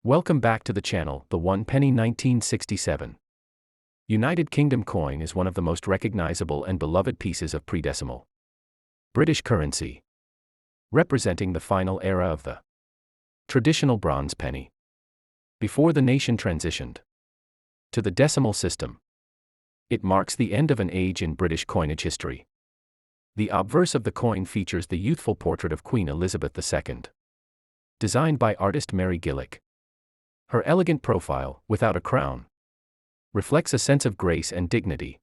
Welcome back to the channel. The 1 penny 1967 United Kingdom coin is one of the most recognizable and beloved pieces of pre-decimal British currency, representing the final era of the traditional bronze penny. Before the nation transitioned to the decimal system, it marks the end of an age in British coinage history. The obverse of the coin features the youthful portrait of Queen Elizabeth II, designed by artist Mary Gillick. Her elegant profile, without a crown, reflects a sense of grace and dignity,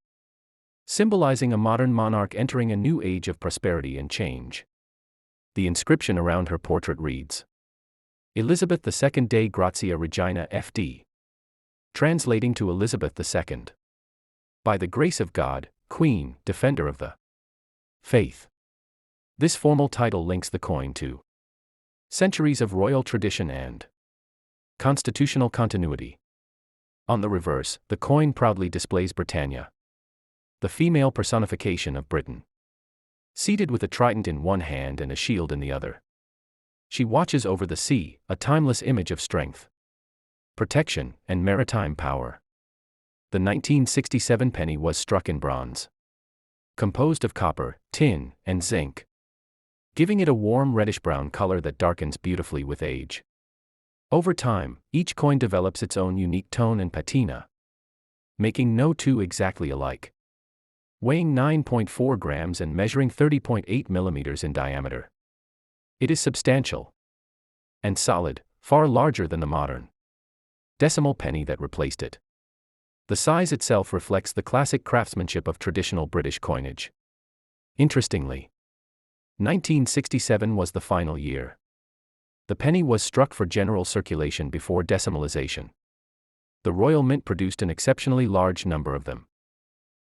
symbolizing a modern monarch entering a new age of prosperity and change. The inscription around her portrait reads, Elizabeth II Dei Grazia Regina FD, translating to Elizabeth II, by the grace of God, Queen, Defender of the Faith. This formal title links the coin to centuries of royal tradition and constitutional continuity. On the reverse, the coin proudly displays Britannia, the female personification of Britain, seated with a trident in one hand and a shield in the other. She watches over the sea, a timeless image of strength, protection, and maritime power. The 1967 penny was struck in bronze, composed of copper, tin, and zinc, giving it a warm reddish-brown color that darkens beautifully with age. Over time, each coin develops its own unique tone and patina, making no two exactly alike. Weighing 9.4 grams and measuring 30.8 millimeters in diameter, it is substantial and solid, far larger than the modern decimal penny that replaced it. The size itself reflects the classic craftsmanship of traditional British coinage. Interestingly, 1967 was the final year the penny was struck for general circulation before decimalization. The Royal Mint produced an exceptionally large number of them,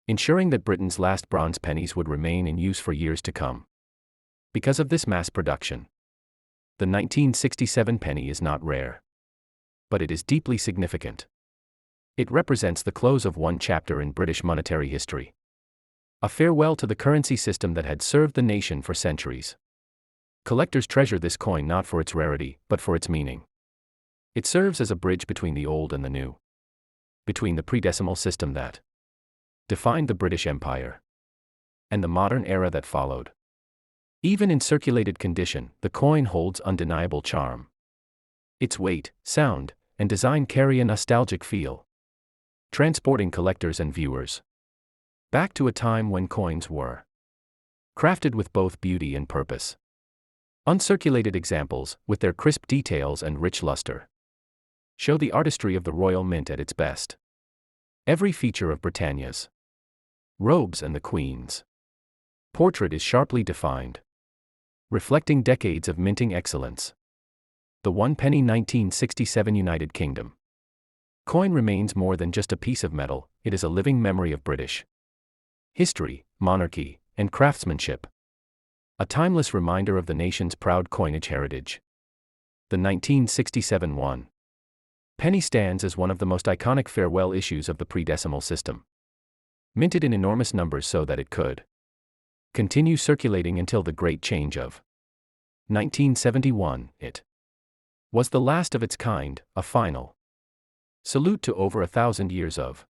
ensuring that Britain's last bronze pennies would remain in use for years to come. Because of this mass production, the 1967 penny is not rare, but it is deeply significant. It represents the close of one chapter in British monetary history, a farewell to the currency system that had served the nation for centuries. Collectors treasure this coin not for its rarity, but for its meaning. It serves as a bridge between the old and the new, between the pre-decimal system that defined the British Empire and the modern era that followed. Even in circulated condition, the coin holds undeniable charm. Its weight, sound, and design carry a nostalgic feel, transporting collectors and viewers back to a time when coins were crafted with both beauty and purpose. Uncirculated examples, with their crisp details and rich luster, show the artistry of the Royal Mint at its best. Every feature of Britannia's robes and the Queen's portrait is sharply defined, reflecting decades of minting excellence. The 1 penny 1967 United Kingdom coin remains more than just a piece of metal, it is a living memory of British history, monarchy, and craftsmanship. A timeless reminder of the nation's proud coinage heritage. The 1967 1 penny stands as one of the most iconic farewell issues of the pre-decimal system. Minted in enormous numbers so that it could continue circulating until the Great Change of 1971, it was the last of its kind, a final salute to over 1,000 years of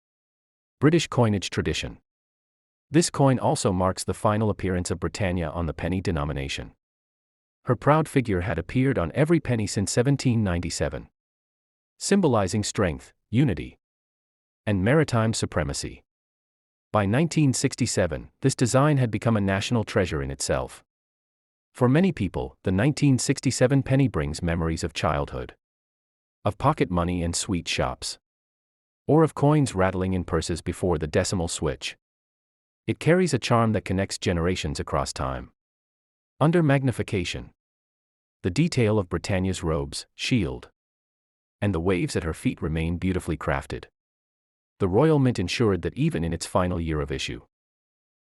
British coinage tradition. This coin also marks the final appearance of Britannia on the penny denomination. Her proud figure had appeared on every penny since 1797, symbolizing strength, unity, and maritime supremacy. By 1967, this design had become a national treasure in itself. For many people, the 1967 penny brings memories of childhood, of pocket money and sweet shops, or of coins rattling in purses before the decimal switch. It carries a charm that connects generations across time. Under magnification, the detail of Britannia's robes, shield, and the waves at her feet remain beautifully crafted. The Royal Mint ensured that even in its final year of issue,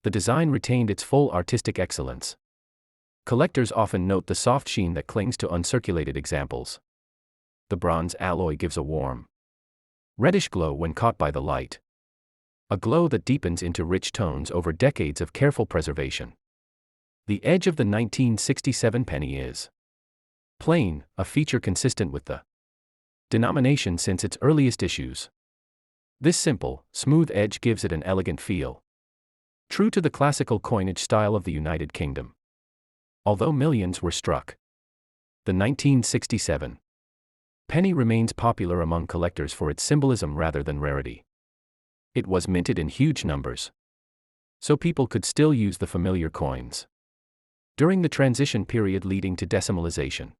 the design retained its full artistic excellence. Collectors often note the soft sheen that clings to uncirculated examples. The bronze alloy gives a warm, reddish glow when caught by the light, a glow that deepens into rich tones over decades of careful preservation. The edge of the 1967 penny is plain, a feature consistent with the denomination since its earliest issues. This simple, smooth edge gives it an elegant feel, true to the classical coinage style of the United Kingdom. Although millions were struck, the 1967 penny remains popular among collectors for its symbolism rather than rarity. It was minted in huge numbers, so people could still use the familiar coins during the transition period leading to decimalization.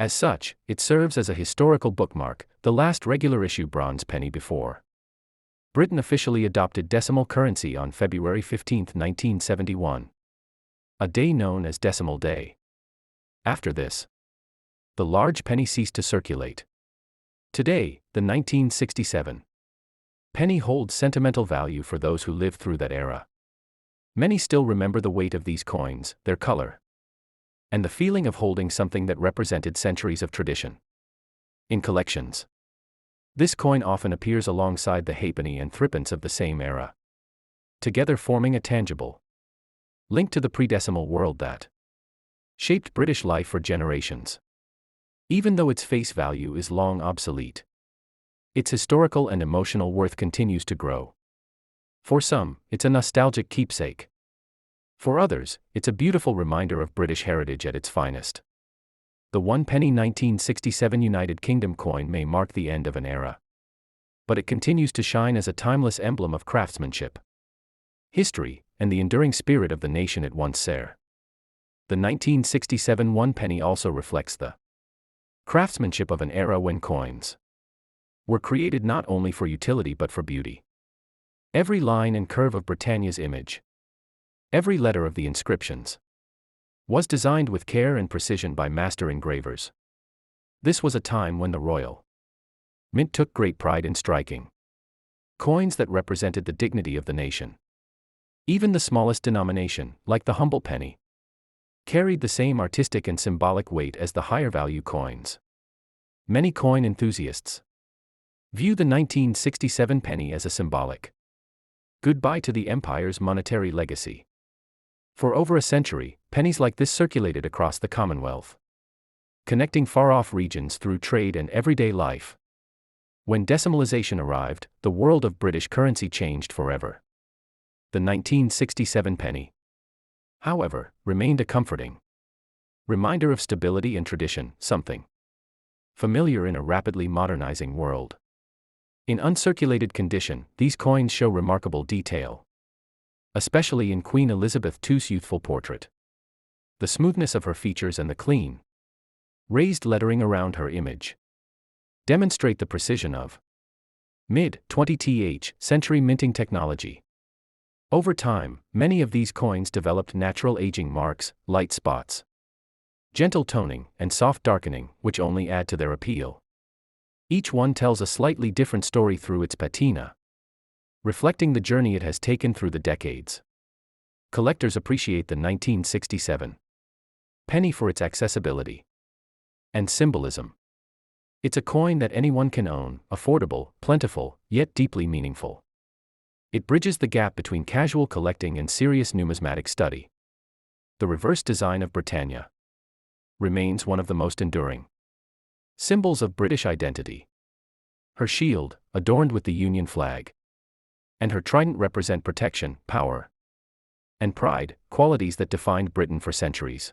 As such, it serves as a historical bookmark, the last regular issue bronze penny before Britain officially adopted decimal currency on February 15, 1971, a day known as Decimal Day. After this, the large penny ceased to circulate. Today, the 1967 penny holds sentimental value for those who lived through that era. Many still remember the weight of these coins, their color, and the feeling of holding something that represented centuries of tradition. In collections, this coin often appears alongside the halfpenny and threepence of the same era, together forming a tangible link to the pre-decimal world that shaped British life for generations. Even though its face value is long obsolete, its historical and emotional worth continues to grow. For some, it's a nostalgic keepsake. For others, it's a beautiful reminder of British heritage at its finest. The 1 penny 1967 United Kingdom coin may mark the end of an era, but it continues to shine as a timeless emblem of craftsmanship, history, and the enduring spirit of the nation it once served. The 1967 1 penny also reflects the craftsmanship of an era when coins were created not only for utility but for beauty. Every line and curve of Britannia's image, every letter of the inscriptions, was designed with care and precision by master engravers. This was a time when the Royal Mint took great pride in striking coins that represented the dignity of the nation. Even the smallest denomination, like the humble penny, carried the same artistic and symbolic weight as the higher value coins. Many coin enthusiasts view the 1967 penny as a symbolic goodbye to the empire's monetary legacy. For over a century, pennies like this circulated across the Commonwealth, connecting far-off regions through trade and everyday life. When decimalization arrived, the world of British currency changed forever. The 1967 penny, however, remained a comforting reminder of stability and tradition, something familiar in a rapidly modernizing world. In uncirculated condition, these coins show remarkable detail, especially in Queen Elizabeth II's youthful portrait. The smoothness of her features and the clean, raised lettering around her image demonstrate the precision of mid-20th century minting technology. Over time, many of these coins developed natural aging marks, light spots, gentle toning, and soft darkening, which only add to their appeal. Each one tells a slightly different story through its patina, reflecting the journey it has taken through the decades. Collectors appreciate the 1967 penny for its accessibility and symbolism. It's a coin that anyone can own, affordable, plentiful, yet deeply meaningful. It bridges the gap between casual collecting and serious numismatic study. The reverse design of Britannia remains one of the most enduring symbols of British identity. Her shield, adorned with the Union flag, and her trident represent protection, power, and pride, qualities that defined Britain for centuries.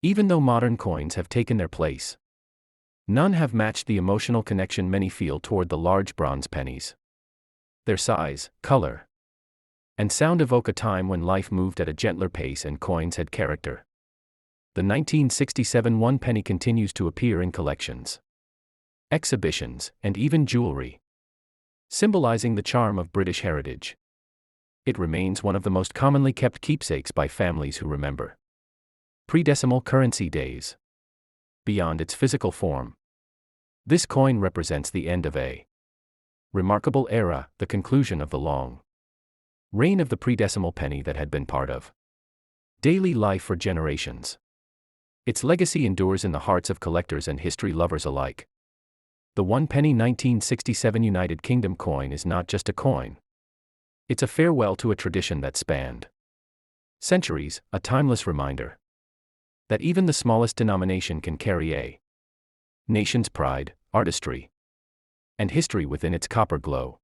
Even though modern coins have taken their place, none have matched the emotional connection many feel toward the large bronze pennies. Their size, color, and sound evoke a time when life moved at a gentler pace and coins had character. The 1967 1 penny continues to appear in collections, exhibitions, and even jewelry, symbolizing the charm of British heritage. It remains one of the most commonly kept keepsakes by families who remember pre-decimal currency days. Beyond its physical form, this coin represents the end of a remarkable era, the conclusion of the long reign of the pre-decimal penny that had been part of daily life for generations. Its legacy endures in the hearts of collectors and history lovers alike. The 1 penny 1967 United Kingdom coin is not just a coin. It's a farewell to a tradition that spanned centuries, a timeless reminder that even the smallest denomination can carry a nation's pride, artistry, and history within its copper glow.